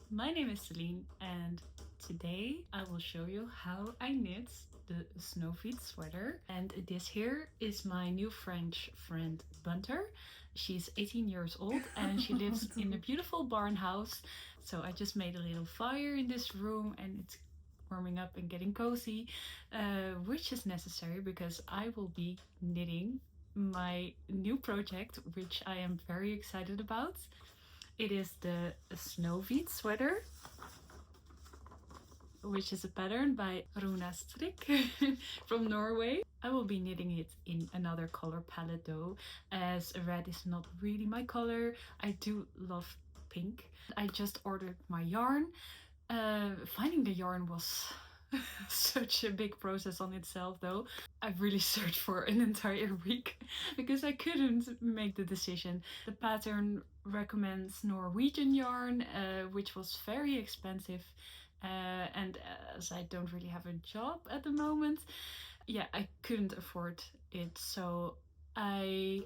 My name is Celine and today I will show you how I knit the snow feet sweater. And this here is my new French friend Bunter. She's 18 years old and she lives in a beautiful barn house. So I just made a little fire in this room and it's warming up and getting cozy, which is necessary because I will be knitting my new project, which I am very excited about. It is the Snowfeet sweater, which is a pattern by Runa Strik from Norway. I will be knitting it in another color palette though, as red is not really my color. I do love pink. I just ordered my yarn. Finding the yarn was such a big process on itself though. I really searched for an entire week because I couldn't make the decision. The pattern recommends Norwegian yarn, which was very expensive, and as I don't really have a job at the moment, yeah, I couldn't afford it. So I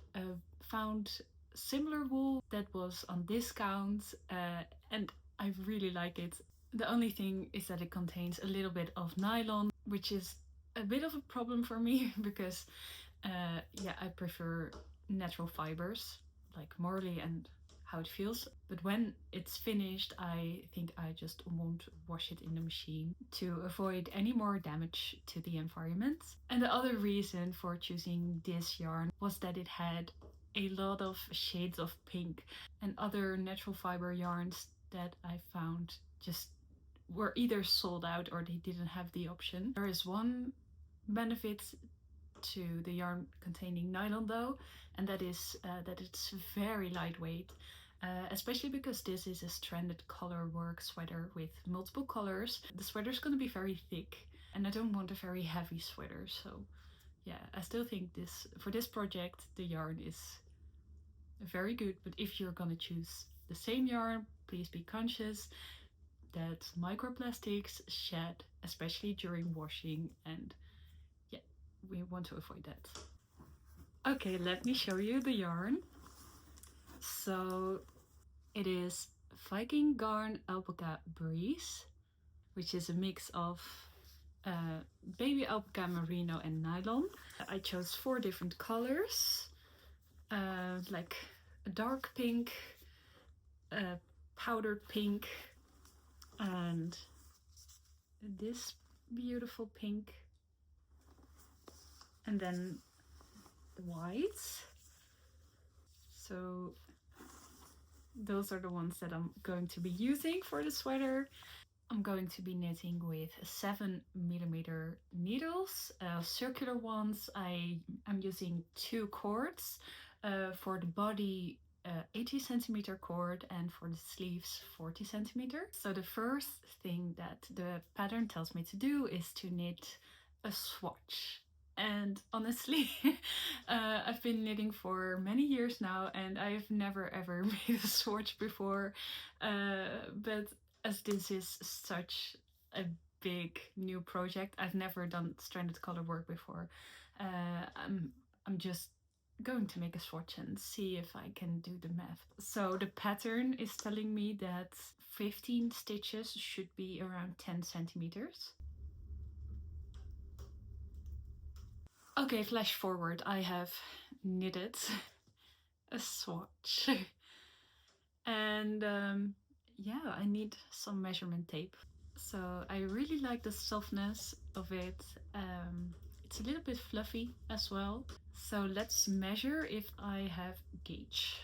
found similar wool that was on discount, and I really like it. The only thing is that it contains a little bit of nylon, which is a bit of a problem for me because yeah, I prefer natural fibers like Morley and how it feels. But when it's finished, I think I just won't wash it in the machine to avoid any more damage to the environment. And the other reason for choosing this yarn was that it had a lot of shades of pink, and other natural fiber yarns that I found just were either sold out or they didn't have the option. There is one benefit to the yarn containing nylon though, and that is that it's very lightweight, especially because this is a stranded Colorwork sweater with multiple colors. The sweater is going to be very thick and I don't want a very heavy sweater, so yeah, I still think this for this project the yarn is very good. But if you're gonna choose the same yarn, please be conscious that microplastics shed, especially during washing, and yeah, we want to avoid that. Okay, let me show you the yarn. So it is Viking Garn Alpaca Breeze, which is a mix of baby alpaca, merino and nylon. I chose 4 different colors, like a dark pink, a powdered pink, and this beautiful pink, and then the whites. So those are the ones that I'm going to be using for the sweater. I'm going to be knitting with 7mm needles, circular ones. I'm using 2 cords, for the body 80cm cord and for the sleeves 40cm. So the first thing that the pattern tells me to do is to knit a swatch. And honestly, I've been knitting for many years now and I've never ever made a swatch before, but as this is such a big new project, I've never done stranded color work before. I'm just going to make a swatch and see if I can do the math. So the pattern is telling me that 15 stitches should be around 10 centimeters. Okay, flash forward. I have knitted a swatch and yeah, I need some measurement tape. So I really like the softness of it. It's a little bit fluffy as well. So let's measure if I have gauge.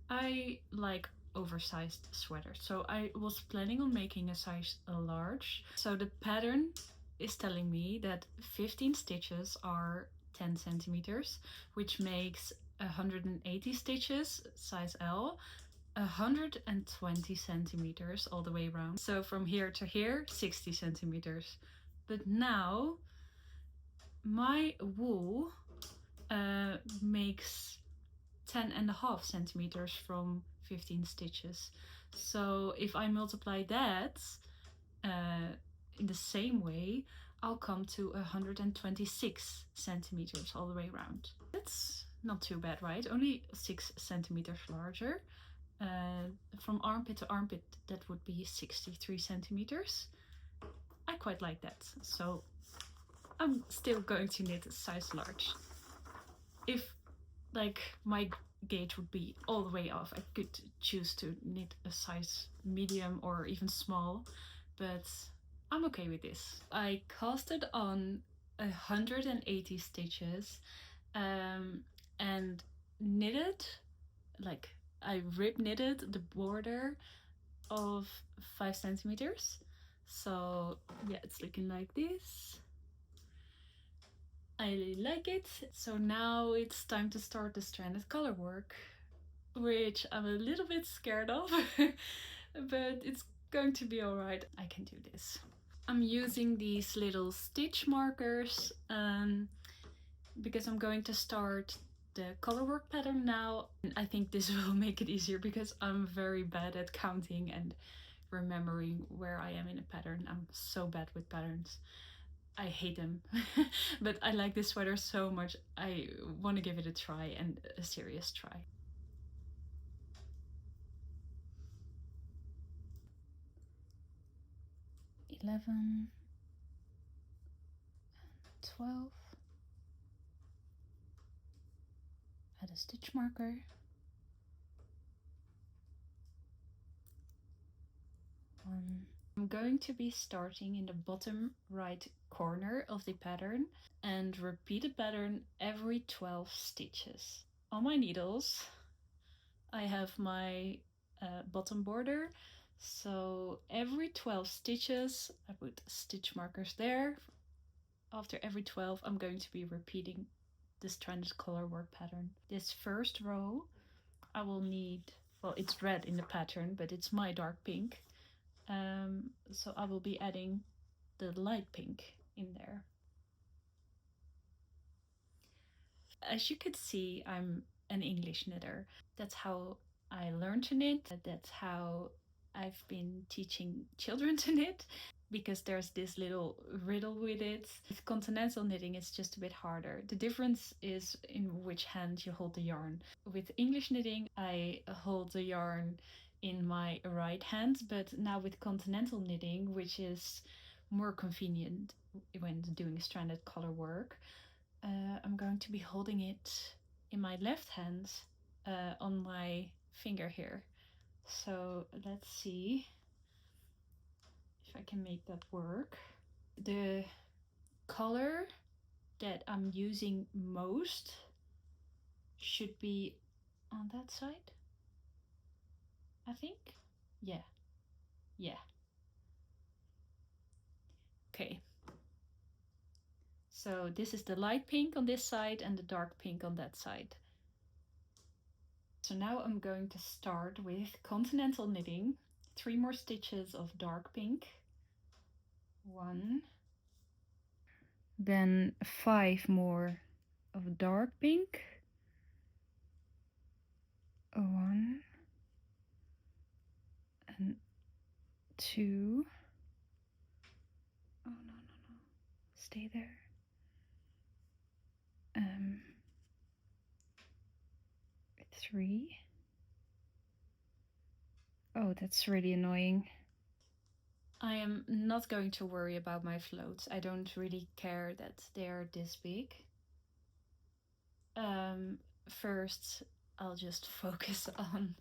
I like oversized sweaters, so I was planning on making a size large. So the pattern is telling me that 15 stitches are 10 centimeters, which makes 180 stitches, size L, 120 centimeters all the way around. So from here to here, 60 centimeters. But now my wool makes 10.5 centimeters from 15 stitches. So if I multiply that in the same way, I'll come to 126 centimeters all the way around. That's not too bad, right? Only 6 centimeters larger. From armpit to armpit, that would be 63 centimeters. I quite like that, so I'm still going to knit a size large. If like my gauge would be all the way off, I could choose to knit a size medium or even small, but I'm okay with this. I casted on 180 stitches and knitted, like I rib knitted the border of 5 centimeters. So yeah, it's looking like this. I really like it. So now it's time to start the stranded color work, which I'm a little bit scared of, but it's going to be alright. I can do this. I'm using these little stitch markers because I'm going to start the colorwork pattern now. I think this will make it easier because I'm very bad at counting and remembering where I am in a pattern. I'm so bad with patterns. I hate them. But I like this sweater so much. I want to give it a try, and a serious try. $11, 12. Add a stitch marker. 1. I'm going to be starting in the bottom right corner of the pattern and repeat the pattern every 12 stitches. On my needles, I have my bottom border, so every 12 stitches I put stitch markers there. After every 12 I'm going to be repeating the stranded color work pattern. This first row I will need, well, it's red in the pattern, but it's my dark pink, so I will be adding the light pink in there. As you could see, I'm an English knitter. That's how I learned to knit. That's how I've been teaching children to knit, because there's this little riddle with it. With continental knitting, it's just a bit harder. The difference is in which hand you hold the yarn. With English knitting, I hold the yarn in my right hand, but now with continental knitting, which is more convenient when doing stranded color work, I'm going to be holding it in my left hand on my finger here. So let's see if I can make that work. The color that I'm using most should be on that side, I think. Yeah. Okay. So this is the light pink on this side and the dark pink on that side. So now I'm going to start with continental knitting. 3 more stitches of dark pink. 1. Then 5 more of dark pink. 1 and 2. Oh no, stay there. 3. Oh, that's really annoying. I am not going to worry about my floats. I don't really care that they're this big. First, I'll just focus on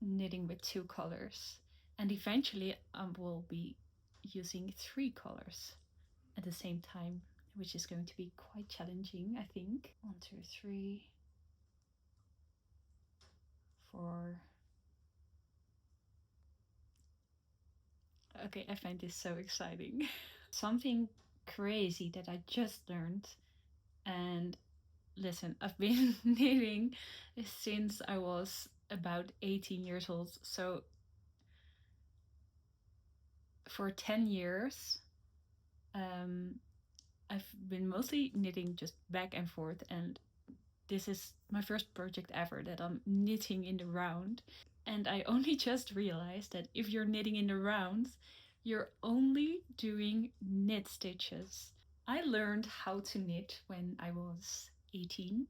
knitting with 2 colors, and eventually I will be using 3 colors at the same time, which is going to be quite challenging, I think. 1, 2, 3, 4. Okay, I find this so exciting. Something crazy that I just learned, and listen, I've been knitting since I was about 18 years old, so for 10 years I've been mostly knitting just back and forth, and this is my first project ever that I'm knitting in the round. And I only just realized that if you're knitting in the round, you're only doing knit stitches. I learned how to knit when I was 18.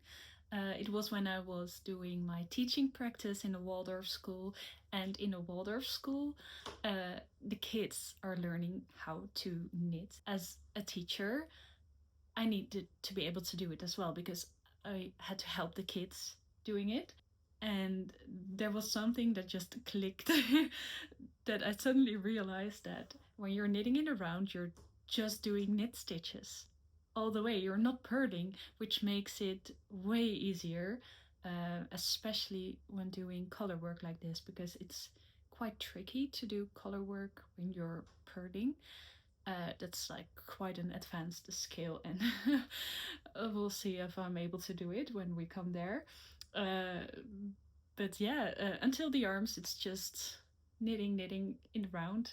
It was when I was doing my teaching practice in a Waldorf school, and in a Waldorf school, the kids are learning how to knit. As a teacher, I needed to be able to do it as well because I had to help the kids doing it. And there was something that just clicked that I suddenly realized that when you're knitting it around, you're just doing knit stitches all the way. You're not purling, which makes it way easier, especially when doing color work like this, because it's quite tricky to do color work when you're purling. That's like quite an advanced skill, and we'll see if I'm able to do it when we come there. Uh, but yeah, until the arms, it's just knitting in round.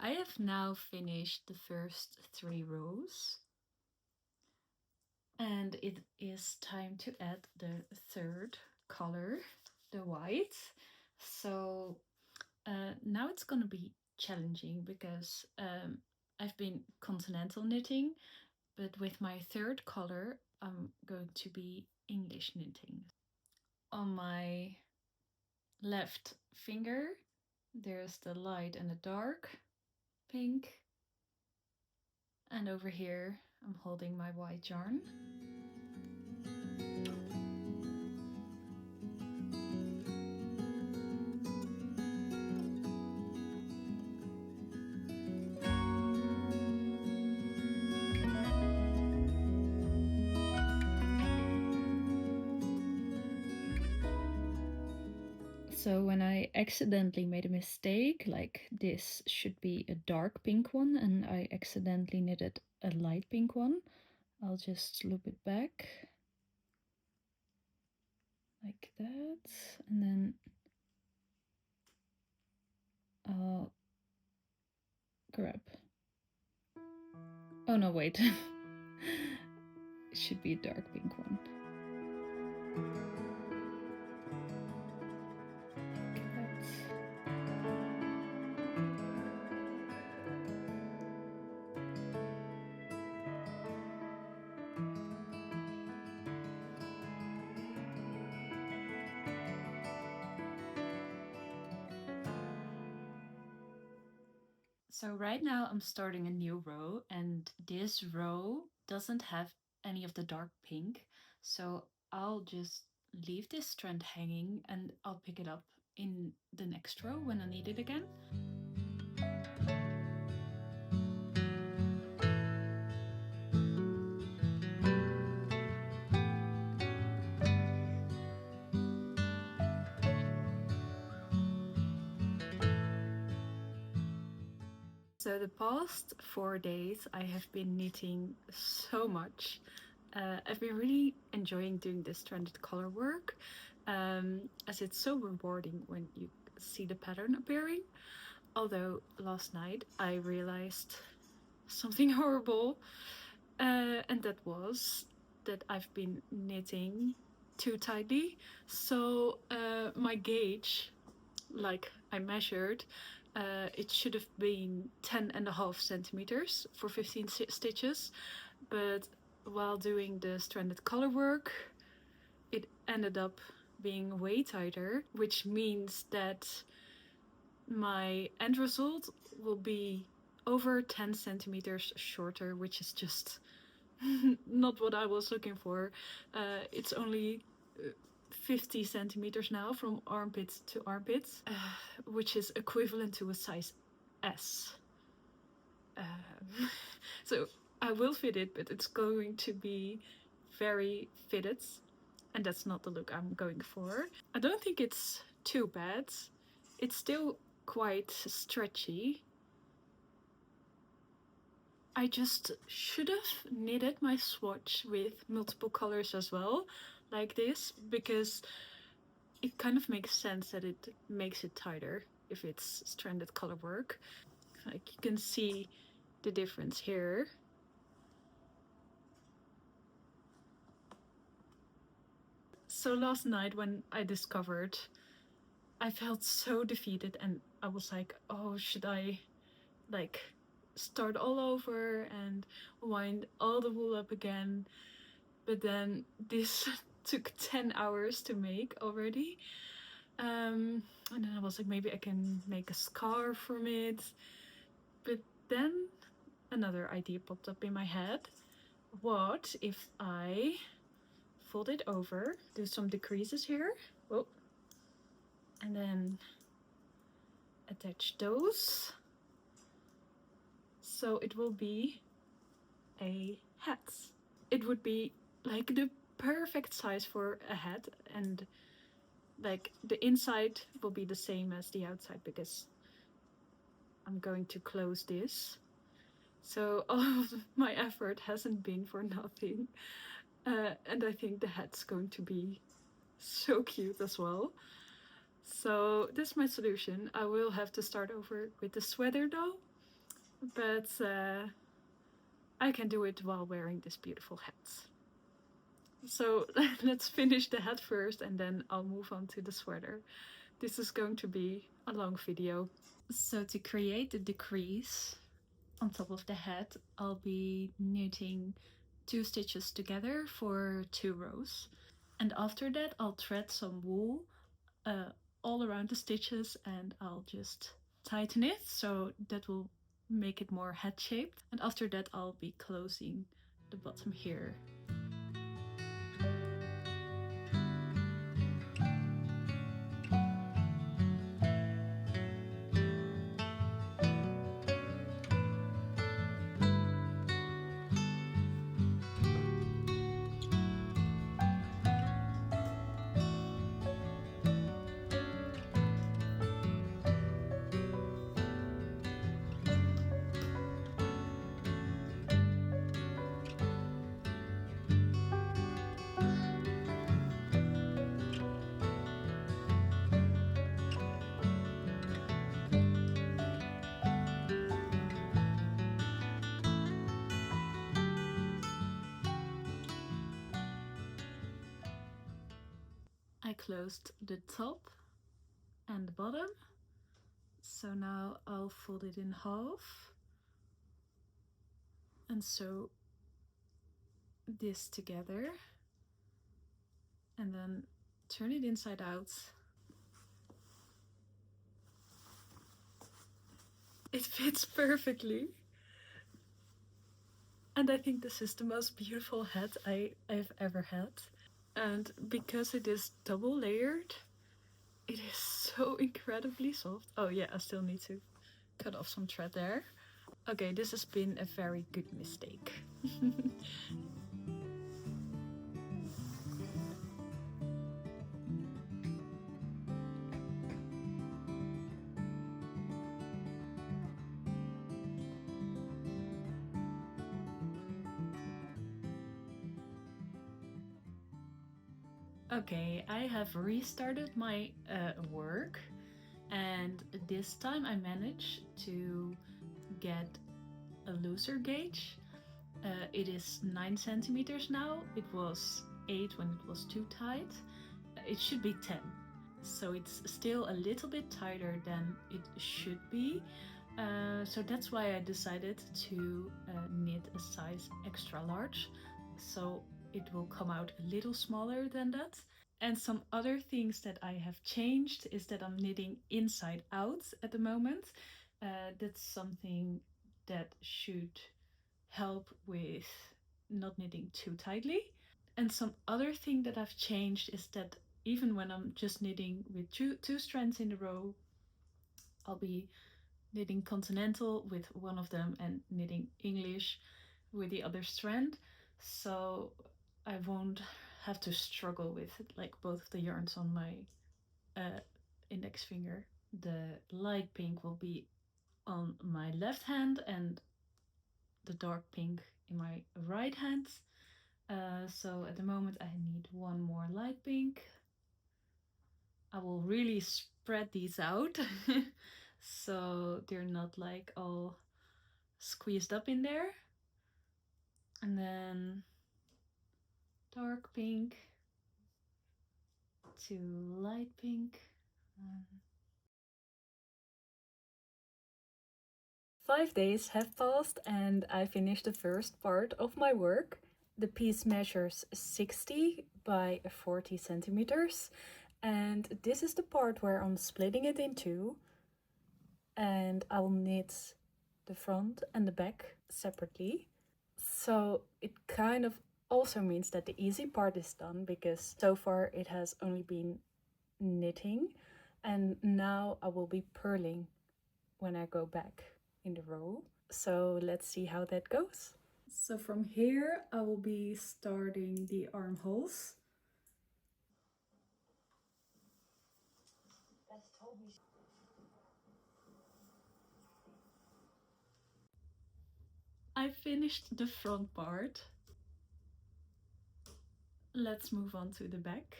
I have now finished the first 3 rows, and it is time to add the third color, the white. So now it's gonna be challenging because I've been continental knitting, but with my third color, I'm going to be English knitting. On my left finger, there's the light and the dark pink. And over here, I'm holding my white yarn. So when I accidentally made a mistake, like this should be a dark pink one, and I accidentally knitted a light pink one, I'll just loop it back like that, and then I'll grab. Oh no, wait. It should be a dark pink one. So right now I'm starting a new row, and this row doesn't have any of the dark pink. So I'll just leave this strand hanging and I'll pick it up in the next row when I need it again. So the past 4 days I have been knitting so much. I've been really enjoying doing this stranded color work, as it's so rewarding when you see the pattern appearing. Although last night I realized something horrible, and that was that I've been knitting too tightly. So my gauge, like I measured, it should have been 10.5 centimeters for 15 stitches, but while doing the stranded color work, it ended up being way tighter, which means that my end result will be over 10 centimeters shorter, which is just not what I was looking for. It's only 50 centimeters now from armpits to armpits, which is equivalent to a size S. So I will fit it, but it's going to be very fitted, and that's not the look I'm going for. I don't think it's too bad. It's still quite stretchy. I just should have knitted my swatch with multiple colors as well, like this, because it kind of makes sense that it makes it tighter if it's stranded color work. Like you can see the difference here. So last night when I discovered, I felt so defeated, and I was like, oh, should I like start all over and wind all the wool up again. But then this took 10 hours to make already. And then I was like, maybe I can make a scarf from it. But then another idea popped up in my head. What if I fold it over, do some decreases here, whoa, and then attach those so it will be a hat. It would be like the perfect size for a hat, and like the inside will be the same as the outside because I'm going to close this. So all of my effort hasn't been for nothing. And I think the hat's going to be so cute as well. So this is my solution. I will have to start over with the sweater though, but I can do it while wearing this beautiful hat. So let's finish the hat first and then I'll move on to the sweater. This is going to be a long video. So to create the decrease on top of the hat, I'll be knitting 2 stitches together for 2 rows. And after that I'll thread some wool all around the stitches and I'll just tighten it so that will make it more hat shaped. And after that I'll be closing the bottom here. I closed the top and the bottom. So now I'll fold it in half and sew this together and then turn it inside out. It fits perfectly. And I think this is the most beautiful hat I've ever had. And because it is double layered, it is so incredibly soft. Oh yeah, I still need to cut off some thread there. Okay, this has been a very good mistake. Okay, I have restarted my work, and this time I managed to get a looser gauge. It is 9 centimeters now. It was 8 when it was too tight. It should be 10. So it's still a little bit tighter than it should be. So that's why I decided to knit a size extra large. So it will come out a little smaller than that. And some other things that I have changed is that I'm knitting inside out at the moment. That's something that should help with not knitting too tightly. And some other thing that I've changed is that even when I'm just knitting with two strands in a row, I'll be knitting continental with one of them and knitting English with the other strand. So I won't have to struggle with like both of the yarns on my index finger. The light pink will be on my left hand and the dark pink in my right hand. So at the moment I need one more light pink. I will really spread these out so they're not like all squeezed up in there. And then dark pink to light pink. 5 days have passed and I finished the first part of my work. The piece measures 60 by 40 centimeters, and this is the part where I'm splitting it in two, and I'll knit the front and the back separately. So it kind of also means that the easy part is done, because so far it has only been knitting, and now I will be purling when I go back in the row. So let's see how that goes. So from here I will be starting the armholes. I finished the front part. Let's move on to the back.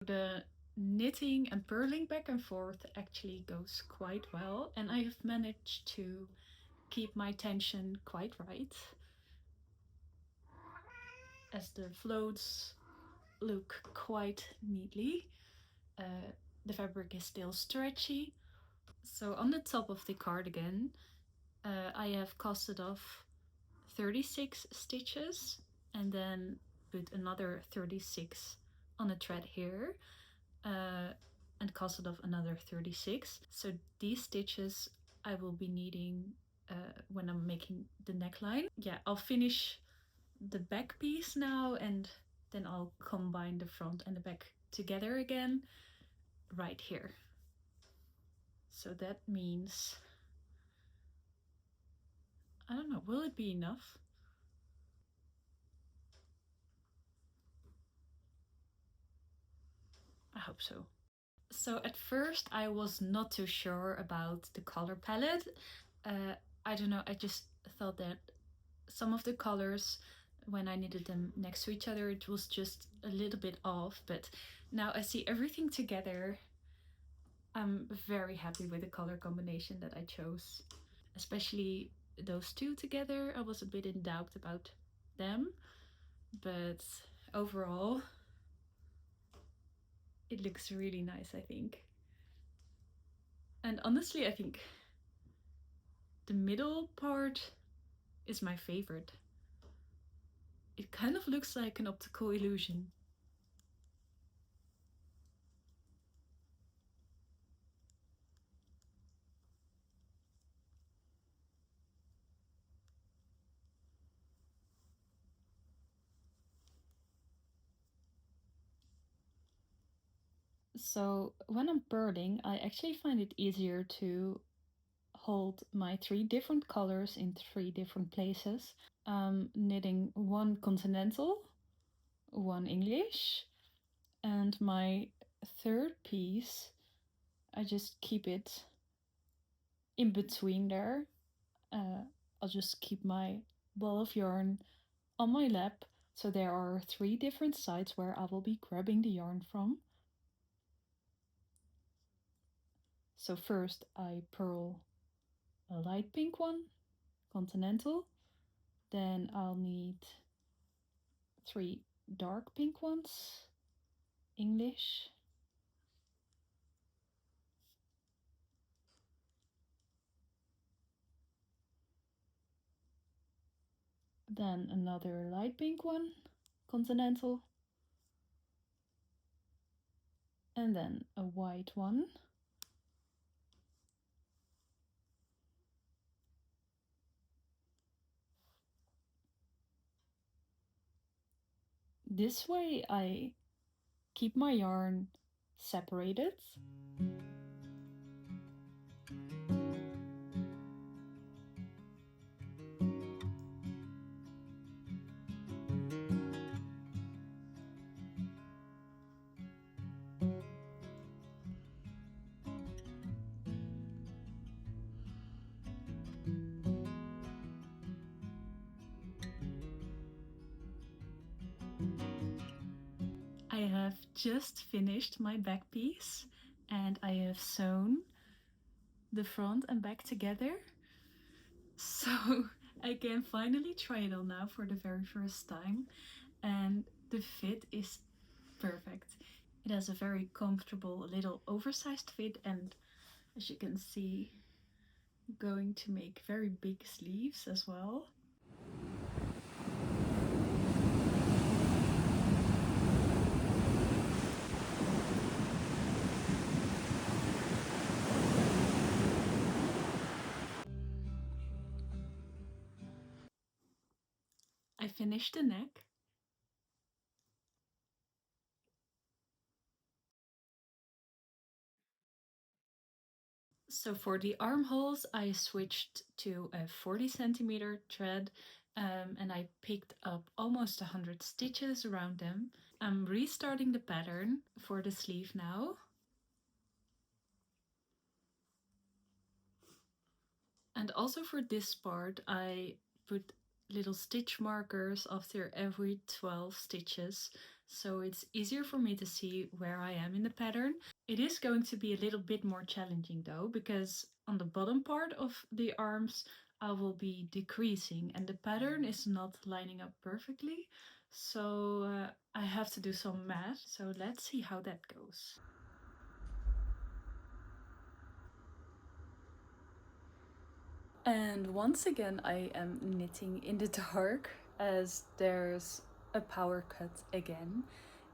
The knitting and purling back and forth actually goes quite well, and I have managed to keep my tension quite right, as the floats look quite neatly. The fabric is still stretchy. So on the top of the cardigan, I have casted off 36 stitches and then put another 36 on a thread here, and casted off another 36. So these stitches I will be needing when I'm making the neckline. Yeah, I'll finish the back piece now, and then I'll combine the front and the back together again right here. So that means, I don't know, will it be enough? I hope so. So at first I was not too sure about the color palette. I don't know, I just thought that some of the colors, when I knitted them next to each other, it was just a little bit off, but now I see everything together. I'm very happy with the color combination that I chose. Especially those two together, I was a bit in doubt about them, but overall it looks really nice, I think. And honestly, I think the middle part is my favorite. It kind of looks like an optical illusion. So when I'm purling, I actually find it easier to hold my 3 different colors in 3 different places. Knitting one continental, one English, and my third piece, I just keep it in between there. I'll just keep my ball of yarn on my lap, so there are 3 different sides where I will be grabbing the yarn from. So first I purl a light pink one, continental, then I'll need 3 dark pink ones, English, then another light pink one, continental, and then a white one. This way I keep my yarn separated. I have just finished my back piece and I have sewn the front and back together. So I can finally try it on now for the very first time, and the fit is perfect. It has a very comfortable little oversized fit, and as you can see, going to make very big sleeves as well. I finished the neck. So for the armholes, I switched to a 40 centimeter thread, and I picked up almost 100 stitches around them. I'm restarting the pattern for the sleeve now. And also for this part, I put little stitch markers after every 12 stitches, so it's easier for me to see where I am in the pattern. It is going to be a little bit more challenging though, because on the bottom part of the arms I will be decreasing and the pattern is not lining up perfectly, so I have to do some math, so let's see how that goes. And once again, I am knitting in the dark as there's a power cut again.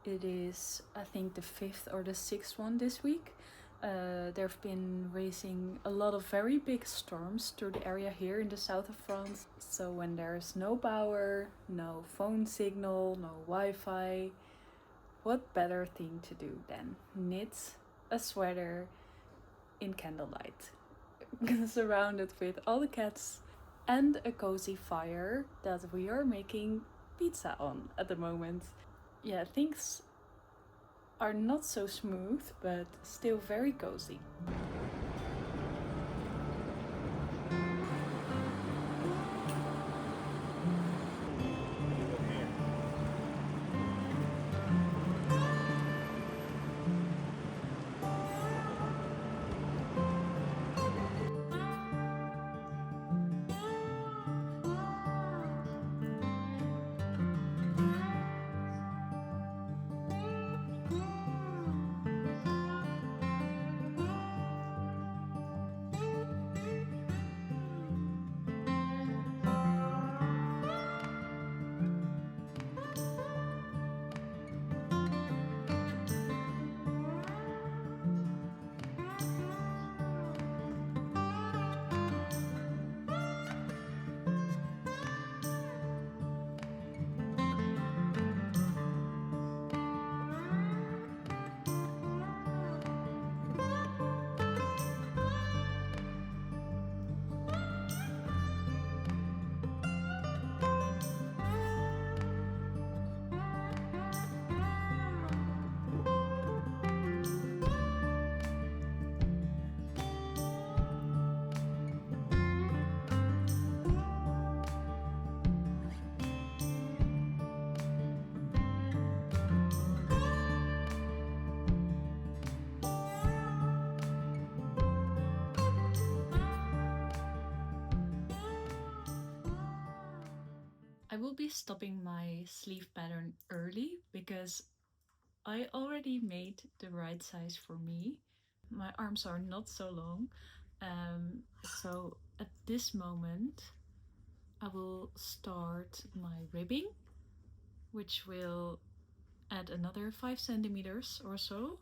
It is, I think, the 5th or the 6th one this week. There have been racing a lot of very big storms through the area here in the south of France. So when there's no power, no phone signal, no Wi-Fi, what better thing to do than knit a sweater in candlelight? Surrounded with all the cats and a cozy fire that we are making pizza on at the moment. Yeah, things are not so smooth, but still very cozy. I will be stopping my sleeve pattern early because I already made the right size for me. My arms are not so long, so at this moment I will start my ribbing, which will add another 5 centimeters or so.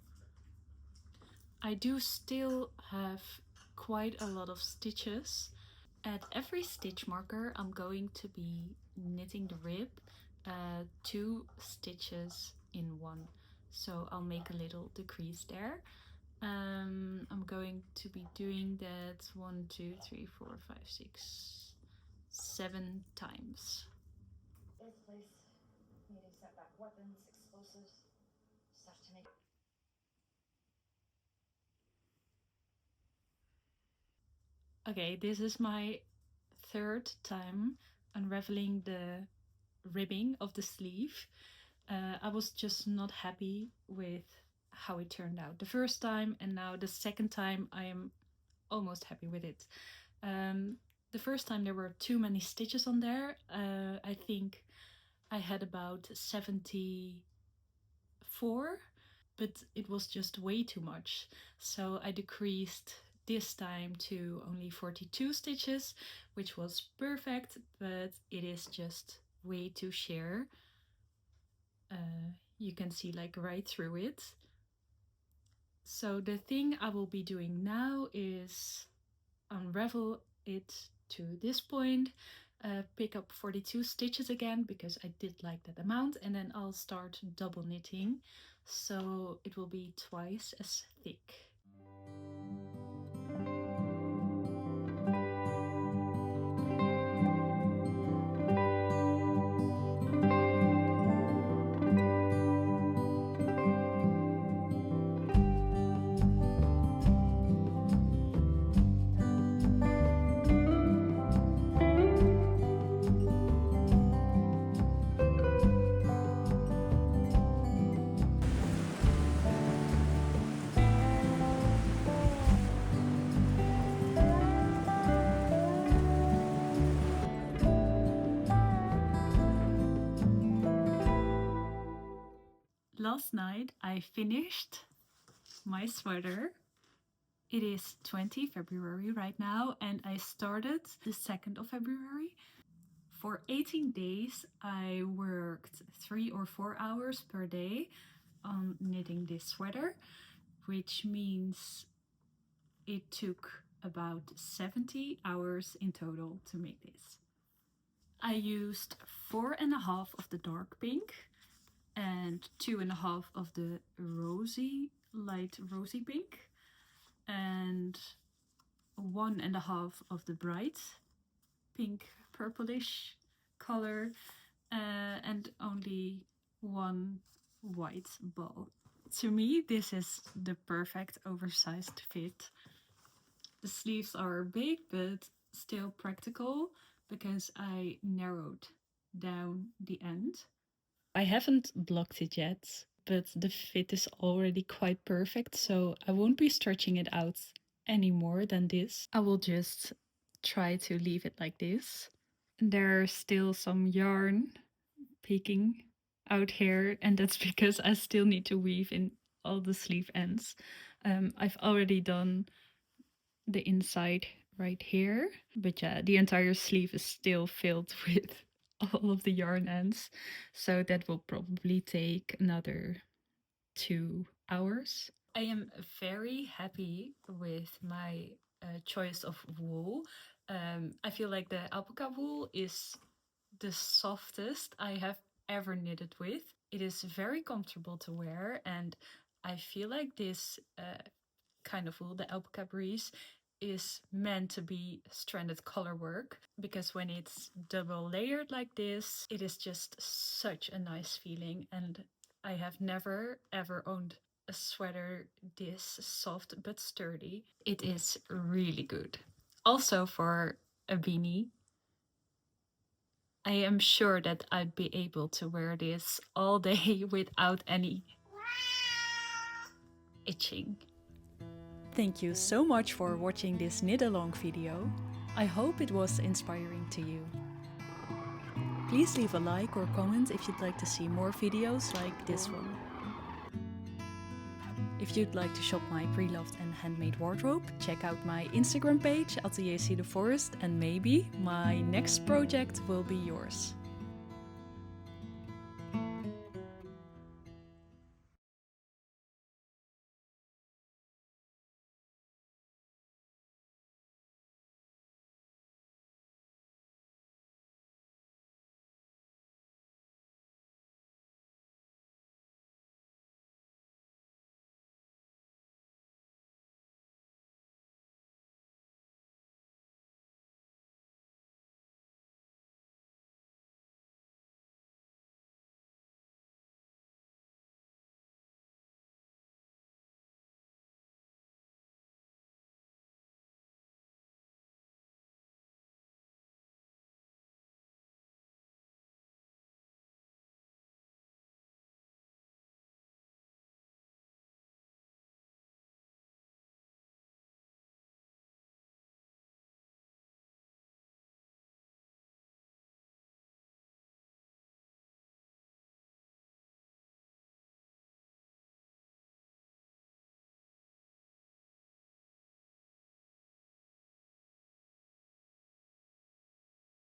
I do still have quite a lot of stitches. At every stitch marker I'm going to be knitting the rib 2 stitches in one, so I'll make a little decrease there. I'm going to be doing that 1, 2, 3, 4, 5, 6, 7 times. This place needing setback weapons, explosives, stuff to make. Okay, this is my 3rd time unraveling the ribbing of the sleeve. I was just not happy with how it turned out the first time, and now the second time I am almost happy with it. The first time there were too many stitches on there. I think I had about 74, but it was just way too much. So I decreased this time to only 42 stitches, which was perfect, but it is just way too sheer. You can see like right through it. So the thing I will be doing now is unravel it to this point, pick up 42 stitches again because I did like that amount, and then I'll start double knitting, so it will be twice as thick. Last night I finished my sweater. It is 20 February right now, and I started the 2nd of February. For 18 days I worked 3 or 4 hours per day on knitting this sweater, which means it took about 70 hours in total to make this. I used 4.5 of the dark pink and 2.5 of the light rosy pink, and 1.5 of the bright pink purplish color, and only 1 white ball. To me, this is the perfect oversized fit. The sleeves are big but still practical because I narrowed down the end. I haven't blocked it yet, but the fit is already quite perfect, so I won't be stretching it out any more than this. I will just try to leave it like this. There's still some yarn peeking out here, and that's because I still need to weave in all the sleeve ends. I've already done the inside right here, but yeah, the entire sleeve is still filled with all of the yarn ends, so that will probably take another 2 hours. I am very happy with my choice of wool. I feel like the alpaca wool is the softest I have ever knitted with. It is very comfortable to wear, and I feel like this kind of wool, the alpaca breeze, is meant to be stranded color work, because when it's double layered like this, it is just such a nice feeling, and I have never ever owned a sweater this soft but sturdy. It is really good. Also for a beanie, I am sure that I'd be able to wear this all day without any itching. Thank you so much for watching this knit along video. I hope it was inspiring to you. Please leave a like or comment if you'd like to see more videos like this one. If you'd like to shop my pre-loved and handmade wardrobe, check out my Instagram page, Atelier See the Forest, and maybe my next project will be yours.